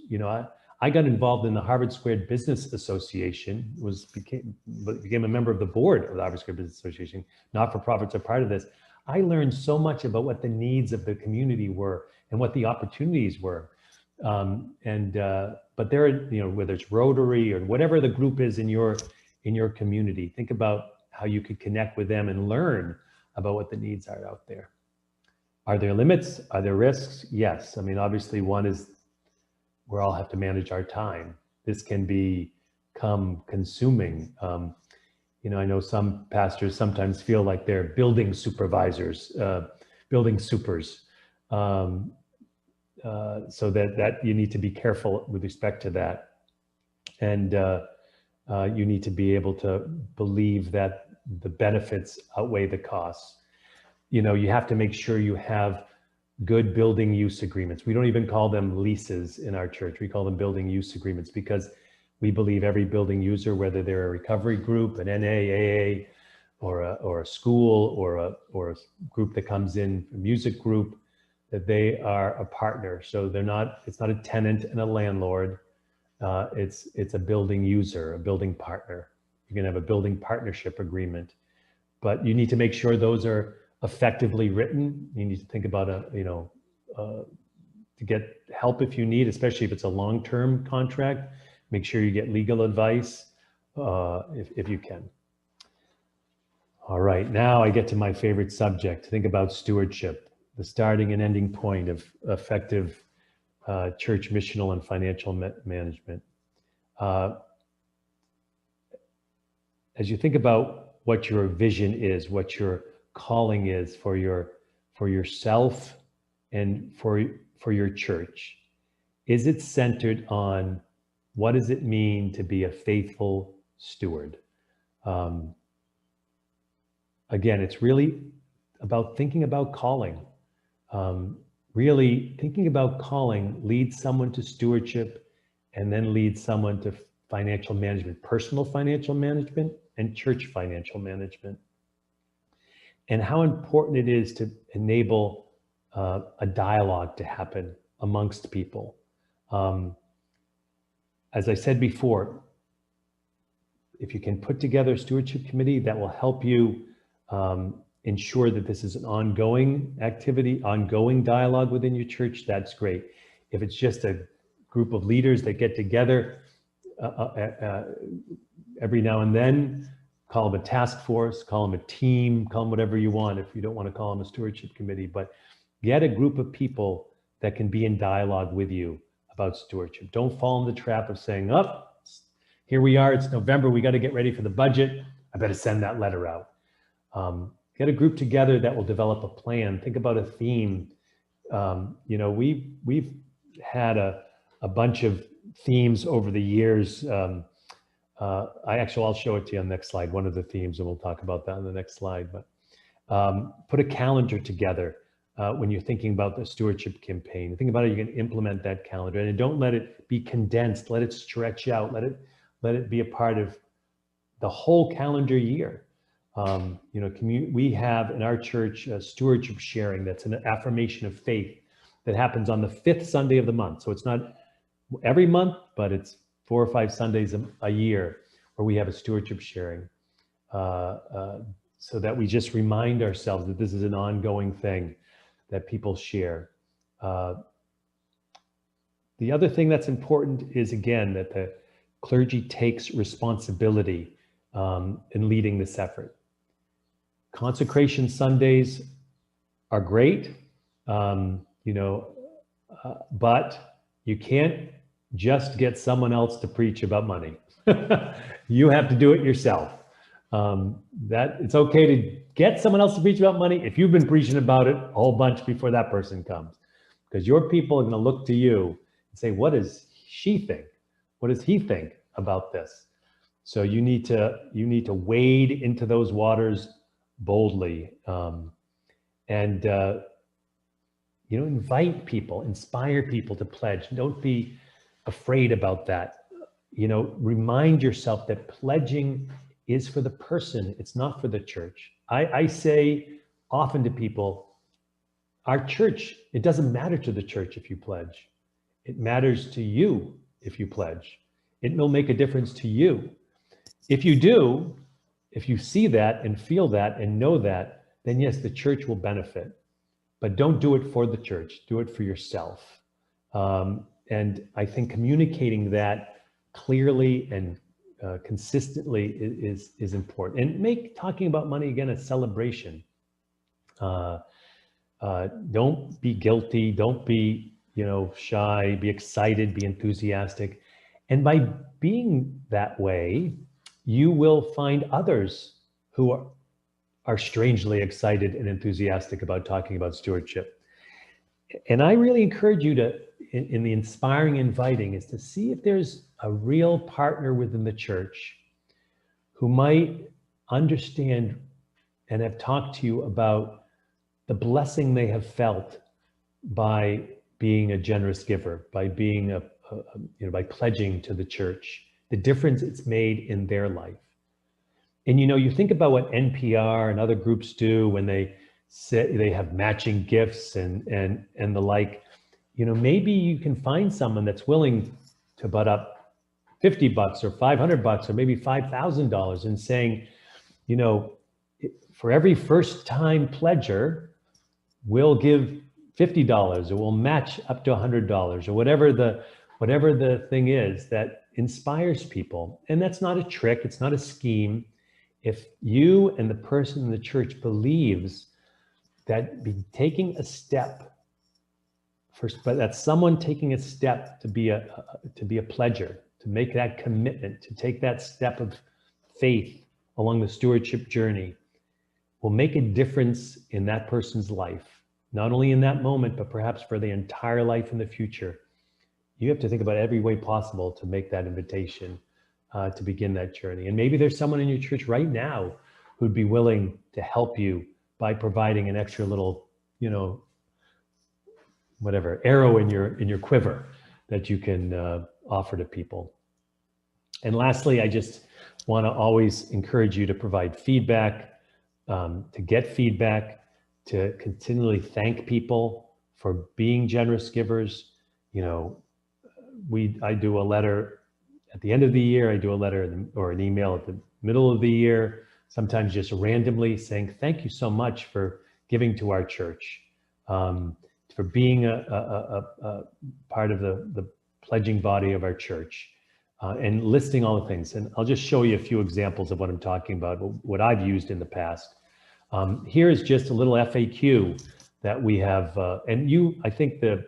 I got involved in the Harvard Squared Business Association, became a member of the board of the Harvard Squared Business Association. Not-for-profits are part of this. I learned so much about what the needs of the community were and what the opportunities were. But there are, whether it's Rotary or whatever the group is in your community, think about how you could connect with them and learn about what the needs are out there. Are there limits? Are there risks? Yes. I mean, obviously one is we all have to manage our time. This can become consuming. I know some pastors sometimes feel like they're building supervisors, building supers. So that you need to be careful with respect to that. And you need to be able to believe that the benefits outweigh the costs. You have to make sure you have good building use agreements. We don't even call them leases in our church. We call them building use agreements because we believe every building user, whether they're a recovery group, an NA, AA, or a school, or a group that comes in, a music group, that they are a partner. So it's not a tenant and a landlord. It's a building user, a building partner. You're gonna have a building partnership agreement, but you need to make sure those are effectively written. You need to think about to get help if you need, especially if it's a long-term contract. Make sure you get legal advice if you can. All right, now I get to my favorite subject. Think about stewardship, the starting and ending point of effective church missional and financial management. As you think about what your vision is, what your calling is for yourself and for your church, is it centered on what does it mean to be a faithful steward? Again, it's really about thinking about calling. Really thinking about calling leads someone to stewardship and then leads someone to financial management, personal financial management and church financial management. And how important it is to enable a dialogue to happen amongst people. As I said before, if you can put together a stewardship committee that will help you ensure that this is an ongoing activity, ongoing dialogue within your church, that's great. If it's just a group of leaders that get together every now and then, call them a task force, call them a team, call them whatever you want if you don't want to call them a stewardship committee, but get a group of people that can be in dialogue with you about stewardship. Don't fall in the trap of saying, oh, here we are, it's November, we got to get ready for the budget. I better send that letter out. Get a group together that will develop a plan. Think about a theme. We've had a bunch of themes over the years. I'll show it to you on the next slide, one of the themes, and we'll talk about that on the next slide. But put a calendar together when you're thinking about the stewardship campaign. Think about how you can implement that calendar, and don't let it be condensed. Let it stretch out. Let it be a part of the whole calendar year. We have in our church a stewardship sharing that's an affirmation of faith that happens on the 5th Sunday of the month. So it's not every month, but it's 4 or 5 Sundays a year where we have a stewardship sharing, so that we just remind ourselves that this is an ongoing thing that people share. The other thing that's important is, again, that the clergy takes responsibility in leading this effort. Consecration Sundays are great, but you can't just get someone else to preach about money. You have to do it yourself. That it's okay to get someone else to preach about money if you've been preaching about it a whole bunch before that person comes, because your people are going to look to you and say, what does she think? What does he think about this? So you need to wade into those waters boldly, and invite people, inspire people to pledge. Don't be afraid about that. Remind yourself that pledging is for the person. It's not for the church. I say often to people, our church, it doesn't matter to the church if you pledge. It matters to you if you pledge. It will make a difference to you. If you do, if you see that and feel that and know that, then yes, the church will benefit. But don't do it for the church. Do it for yourself. And I think communicating that clearly and consistently is important. And make talking about money again a celebration. Don't be guilty. Don't be shy. Be excited. Be enthusiastic. And by being that way, you will find others who are strangely excited and enthusiastic about talking about stewardship. And I really encourage you to, in the inspiring inviting, is to see if there's a real partner within the church who might understand and have talked to you about the blessing they have felt by being a generous giver, by being by pledging to the church, the difference it's made in their life. And you think about what NPR and other groups do when they say they have matching gifts and the like. Maybe you can find someone that's willing to butt up $50 or $500 or maybe $5,000 and saying, for every first-time pledger, we'll give $50 or we'll match up to $100 or whatever the thing is that inspires people. And that's not a trick. It's not a scheme. If you and the person in the church believes that taking a step first, but that's someone taking a step to be a pledger, to make that commitment, to take that step of faith along the stewardship journey, will make a difference in that person's life, not only in that moment, but perhaps for the entire life in the future. You have to think about every way possible to make that invitation to begin that journey. And maybe there's someone in your church right now who'd be willing to help you by providing an extra little, arrow in your quiver that you can offer to people. And lastly, I just want to always encourage you to provide feedback, to get feedback, to continually thank people for being generous givers. I do a letter at the end of the year. I do a letter or an email at the middle of the year, sometimes just randomly saying, thank you so much for giving to our church, for being a part of the pledging body of our church, and listing all the things. And I'll just show you a few examples of what I'm talking about, what I've used in the past. Here is just a little FAQ that we have, and I think the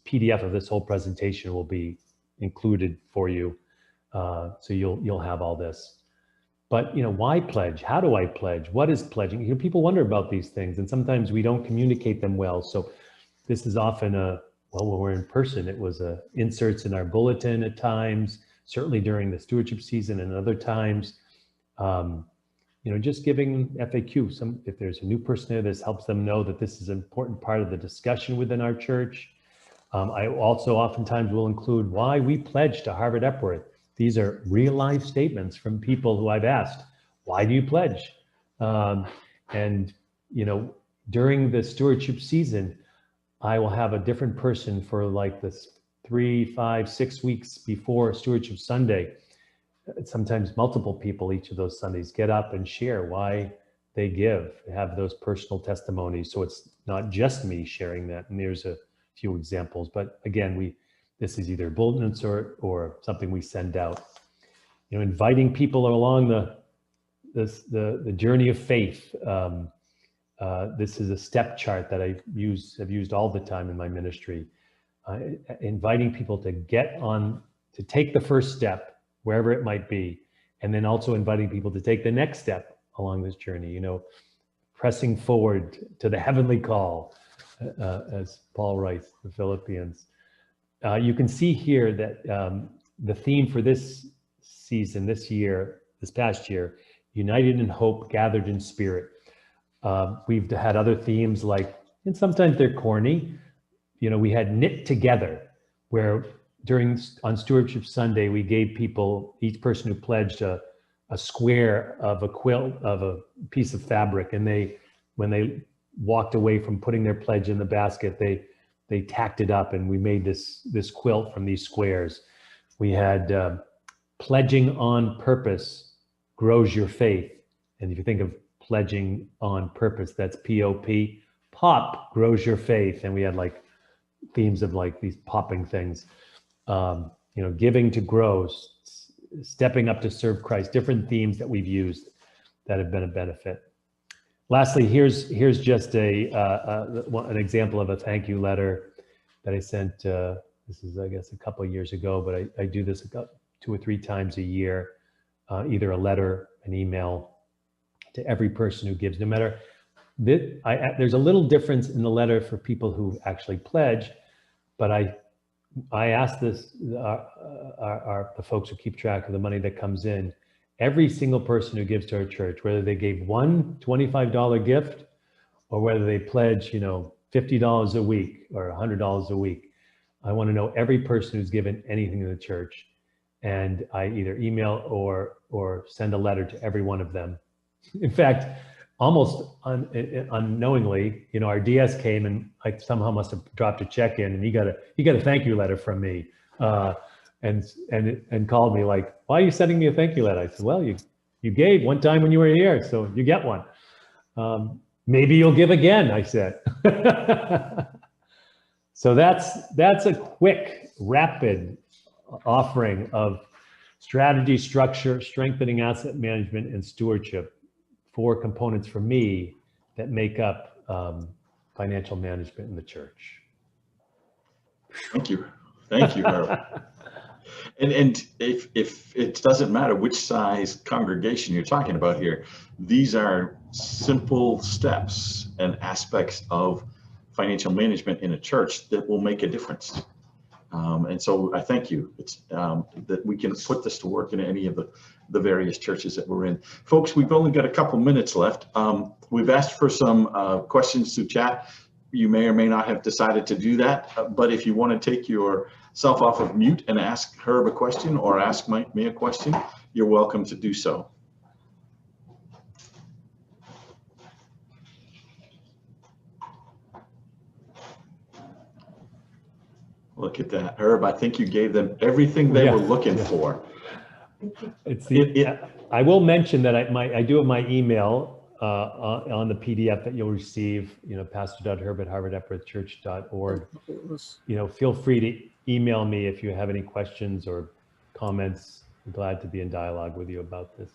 PDF of this whole presentation will be included for you, so you'll have all this. But why pledge? How do I pledge? What is pledging? People wonder about these things, and sometimes we don't communicate them well. So this is often when we're in person, it was inserts in our bulletin at times, certainly during the stewardship season and other times. Just giving FAQ. If there's a new person there, this helps them know that this is an important part of the discussion within our church. I also oftentimes will include why we pledge to Harvard Epworth. These are real life statements from people who I've asked, why do you pledge? And, you know, during the stewardship season, I will have a different person for like this 3, 5, 6 weeks before Stewardship Sunday. Sometimes multiple people each of those Sundays get up and share why they give, have those personal testimonies. So it's not just me sharing that. And there's a few examples, but again, this is either bulletins or something we send out. You know, inviting people along the journey of faith. This is a step chart that have used all the time in my ministry. Inviting people to to take the first step, wherever it might be, and then also inviting people to take the next step along this journey, you know, pressing forward to the heavenly call, as Paul writes, the Philippians. You can see here that the theme for this season, this past year, united in hope, gathered in spirit. We've had other themes like, and sometimes they're corny, you know, we had knit together, where on Stewardship Sunday, we gave people, each person who pledged a square of a quilt, of a piece of fabric. And when they walked away from putting their pledge in the basket, they tacked it up, and we made this quilt from these squares. We had pledging on purpose grows your faith. And if you think of pledging on purpose, that's P-O-P, pop grows your faith. And we had like themes of like these popping things, you know, giving to grow, stepping up to serve Christ, different themes that we've used that have been a benefit. Lastly, here's just an example of a thank you letter that I sent. This is, I guess, a couple of years ago, but I do this 2 or 3 times a year, either a letter, an email to every person who gives, no matter. There's a little difference in the letter for people who actually pledge, but I ask this, the folks who keep track of the money that comes in, every single person who gives to our church, whether they gave one $25 gift or whether they pledge, you know, $50 a week or $100 a week, I want to know every person who's given anything to the church. And I either email or send a letter to every one of them. In fact, almost unknowingly, you know, our DS came and I somehow must have dropped a check in, and he got a thank you letter from me, and called me like, "Why are you sending me a thank you letter?" I said, "Well, you gave one time when you were here, so you get one. Maybe you'll give again," I said. So that's a quick, rapid offering of strategy, structure, strengthening asset management, and stewardship. 4 components for me that make up financial management in the church. Thank you, Harold. And if it doesn't matter which size congregation you're talking about here, these are simple steps and aspects of financial management in a church that will make a difference. And so I thank you. It's that we can put this to work in any of the various churches that we're in. Folks, we've only got a couple minutes left. We've asked for some questions through chat. You may or may not have decided to do that, but if you want to take yourself off of mute and ask Herb a question or ask me a question, you're welcome to do so. Look at that, Herb. I think you gave them everything they were looking for. It's I will mention that I do have my email on the PDF that you'll receive, you know, pastor.herb@harvardepworthchurch.org. You know, feel free to email me if you have any questions or comments. I'm glad to be in dialogue with you about this.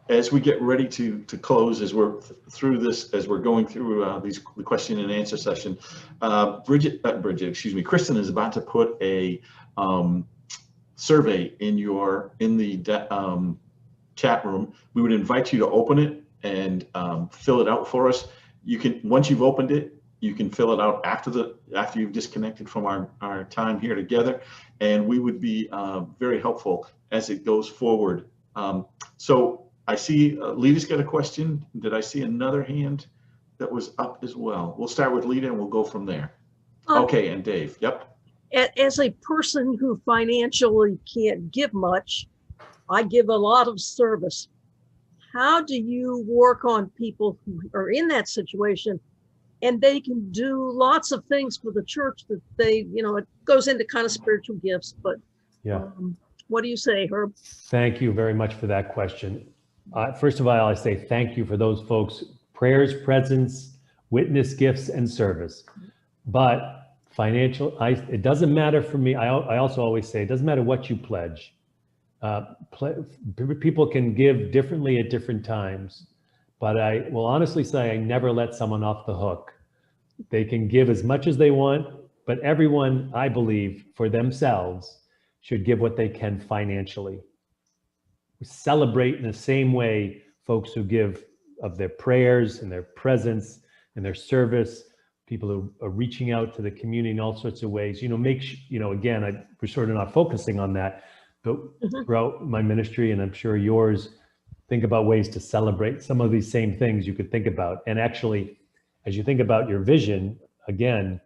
As we get ready to close, as we're through this, as we're going through the question and answer session, Kristen is about to put a survey in the chat room. We would invite you to open it and fill it out for us. You can, once you've opened it, you can fill it out after you've disconnected from our time here together, and we would be very helpful as it goes forward. So I see Lita's got a question. Did I see another hand that was up as well? We'll start with Lita and we'll go from there. Okay, and Dave, yep. As a person who financially can't give much, I give a lot of service. how do you work on people who are in that situation and they can do lots of things for the church that they, it goes into kind of spiritual gifts, but Yeah. what do you say, Herb? Thank you very much for that question. First of all, I say thank you for those folks' prayers, presence, witness, gifts, and service. But it doesn't matter for me. I also always say it doesn't matter what you pledge. People can give differently at different times, but I will honestly say I never let someone off the hook. They can give as much as they want, but everyone, I believe, for themselves, should give what they can financially. We celebrate in the same way folks who give of their prayers and their presence and their service, people who are reaching out to the community in all sorts of ways. Again, we're sort of not focusing on that, but throughout my ministry, and I'm sure yours, think about ways to celebrate some of these same things you could think about. And actually, as you think about your vision, again,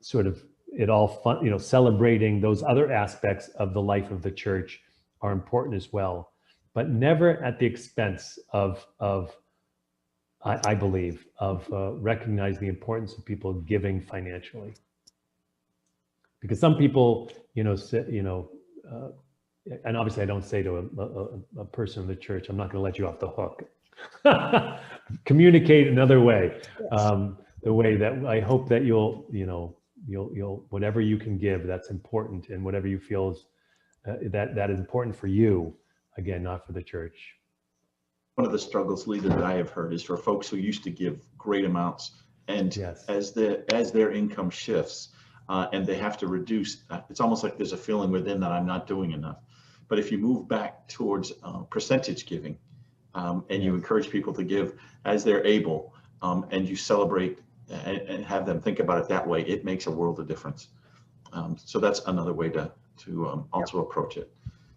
sort of it all fun, celebrating those other aspects of the life of the church are important as well, but never at the expense of I believe, of recognize the importance of people giving financially. Because some people, and obviously I don't say to a person in the church, I'm not going to let you off the hook. Communicate another way, the way that I hope that you'll whatever you can give, that's important, and whatever you feel is that is important for you, again, not for the church. One of the struggles, leader, that I have heard is for folks who used to give great amounts, and Yes. as their income shifts and they have to reduce, it's almost like there's a feeling within that I'm not doing enough. But if you move back towards percentage giving, and you encourage people to give as they're able, and you celebrate and have them think about it that way, it makes a world of difference. So that's another way to also approach it.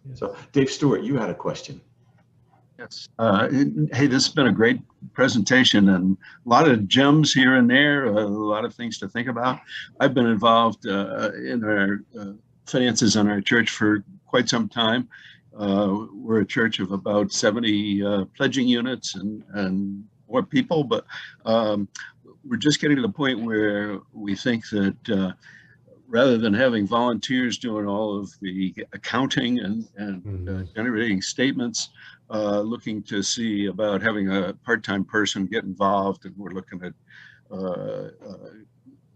Yes. So Dave Stewart, you had a question. Yes. Hey, this has been a great presentation and a lot of gems here and there, a lot of things to think about. I've been involved in our finances in our church for quite some time. We're a church of about 70 pledging units and more people, but we're just getting to the point where we think that rather than having volunteers doing all of the accounting and generating statements, looking to see about having a part-time person get involved, and we're looking at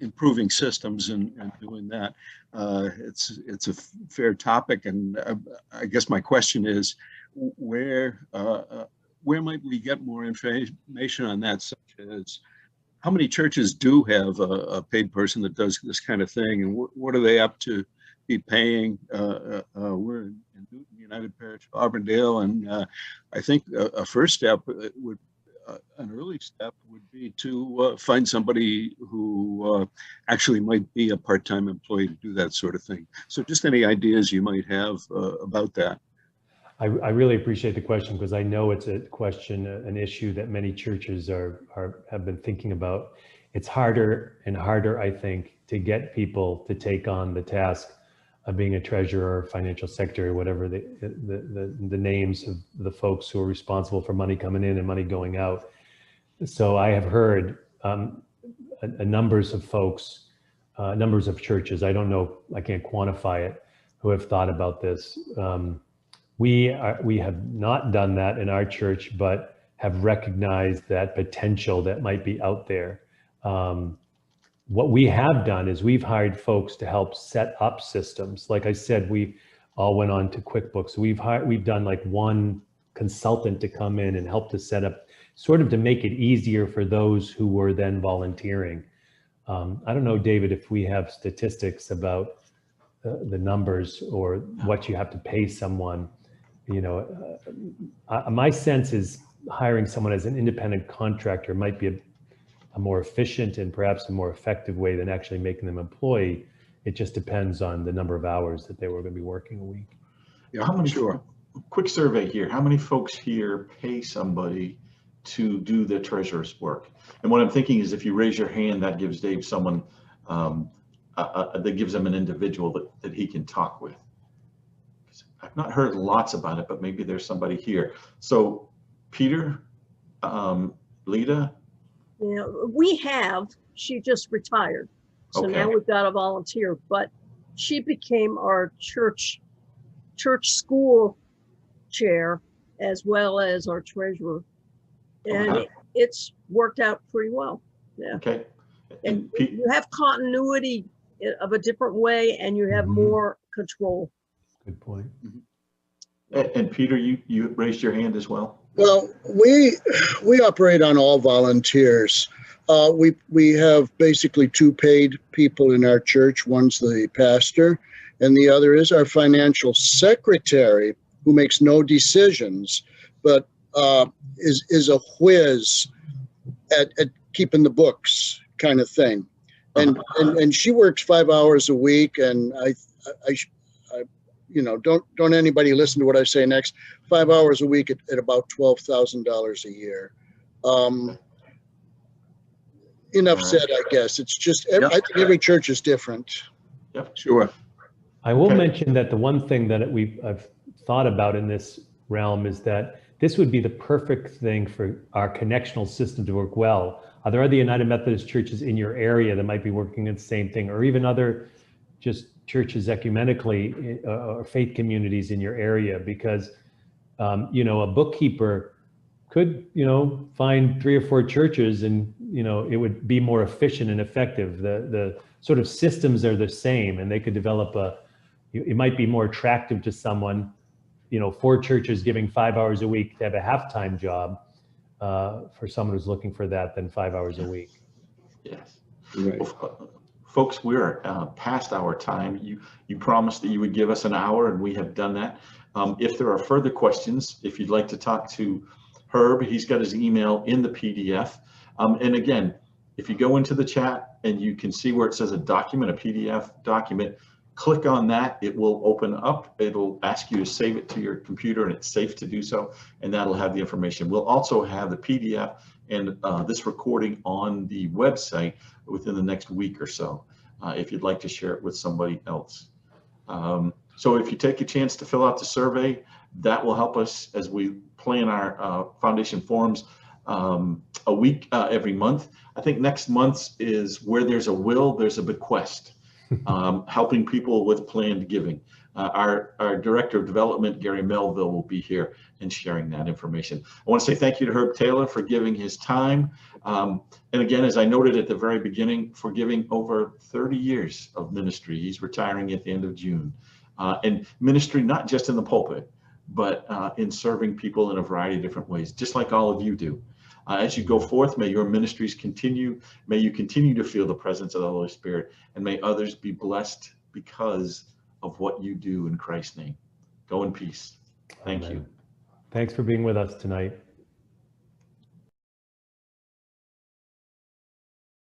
improving systems and doing that. It's a fair topic, and I guess my question is, where might we get more information on that, such as how many churches do have a paid person that does this kind of thing, and what are they up to be paying? We're in Newton United Parish, Auburndale, and I think a first step would, an early step would be to find somebody who actually might be a part-time employee to do that sort of thing. So just any ideas you might have about that. I really appreciate the question, because I know it's a question, an issue that many churches have been thinking about. It's harder and harder, I think, to get people to take on the task of being a treasurer, financial secretary, whatever the names of the folks who are responsible for money coming in and money going out. So I have heard numbers of folks, numbers of churches, I don't know, I can't quantify it, who have thought about this. We have not done that in our church, but have recognized that potential that might be out there. What we have done is we've hired folks to help set up systems. Like I said, we all went on to QuickBooks. We've done like one consultant to come in and help to set up, sort of to make it easier for those who were then volunteering. I don't know, David, if we have statistics about the numbers or what you have to pay someone. My sense is hiring someone as an independent contractor might be a more efficient and perhaps a more effective way than actually making them employee. It just depends on the number of hours that they were going to be working a week. Yeah, how many? Sure. Quick survey here. How many folks here pay somebody to do the treasurer's work? And what I'm thinking is, if you raise your hand, that gives Dave someone, that gives him an individual that he can talk with. I've not heard lots about it, but maybe there's somebody here. So Peter, Lita? You know, we have, she just retired. So now Okay. we've got a volunteer, but she became our church school chair as well as our treasurer. And Okay. it's worked out pretty well. Yeah. Okay. And And you have continuity of a different way and you have Mhm. more control. Good point. and Peter, you raised your hand as well? Well, we operate on all volunteers. We have basically two paid people in our church. One's the pastor, and the other is our financial secretary, who makes no decisions, but is a whiz at keeping the books, kind of thing. And she works 5 hours a week, and I don't anybody listen to what I say next. 5 hours a week at about $12,000 a year. Enough All right. said, I guess. It's just, Yep. I think every church is different. Sure. I will Okay. mention that the one thing that I've thought about in this realm is that this would be the perfect thing for our connectional system to work well. Are there other United Methodist churches in your area that might be working on the same thing, or even other just churches ecumenically or faith communities in your area? Because, a bookkeeper could, find 3 or 4 churches and, it would be more efficient and effective. The sort of systems are the same, and they could develop it might be more attractive to someone, 4 churches giving 5 hours a week to have a half-time job for someone who's looking for that than 5 hours a week. Yes. Right. Well, folks, we're past our time. You promised that you would give us an hour, and we have done that. If there are further questions, if you'd like to talk to Herb, he's got his email in the PDF. And again, if you go into the chat and you can see where it says a document, a PDF document, click on that. It will open up. It'll ask you to save it to your computer, and it's safe to do so. And that'll have the information. We'll also have the PDF and this recording on the website within the next week or so, if you'd like to share it with somebody else. So if you take a chance to fill out the survey, that will help us as we plan our foundation forums a week every month. I think next month is where there's a will, there's a bequest, helping people with planned giving. Our Director of Development, Gary Melville, will be here and sharing that information. I want to say thank you to Herb Taylor for giving his time. And again, as I noted at the very beginning, for giving over 30 years of ministry. He's retiring at the end of June. And ministry, not just in the pulpit, but in serving people in a variety of different ways, just like all of you do. As you go forth, may your ministries continue. May you continue to feel the presence of the Holy Spirit, and may others be blessed because of what you do in Christ's name. Go in peace. Thank you. Thanks for being with us tonight.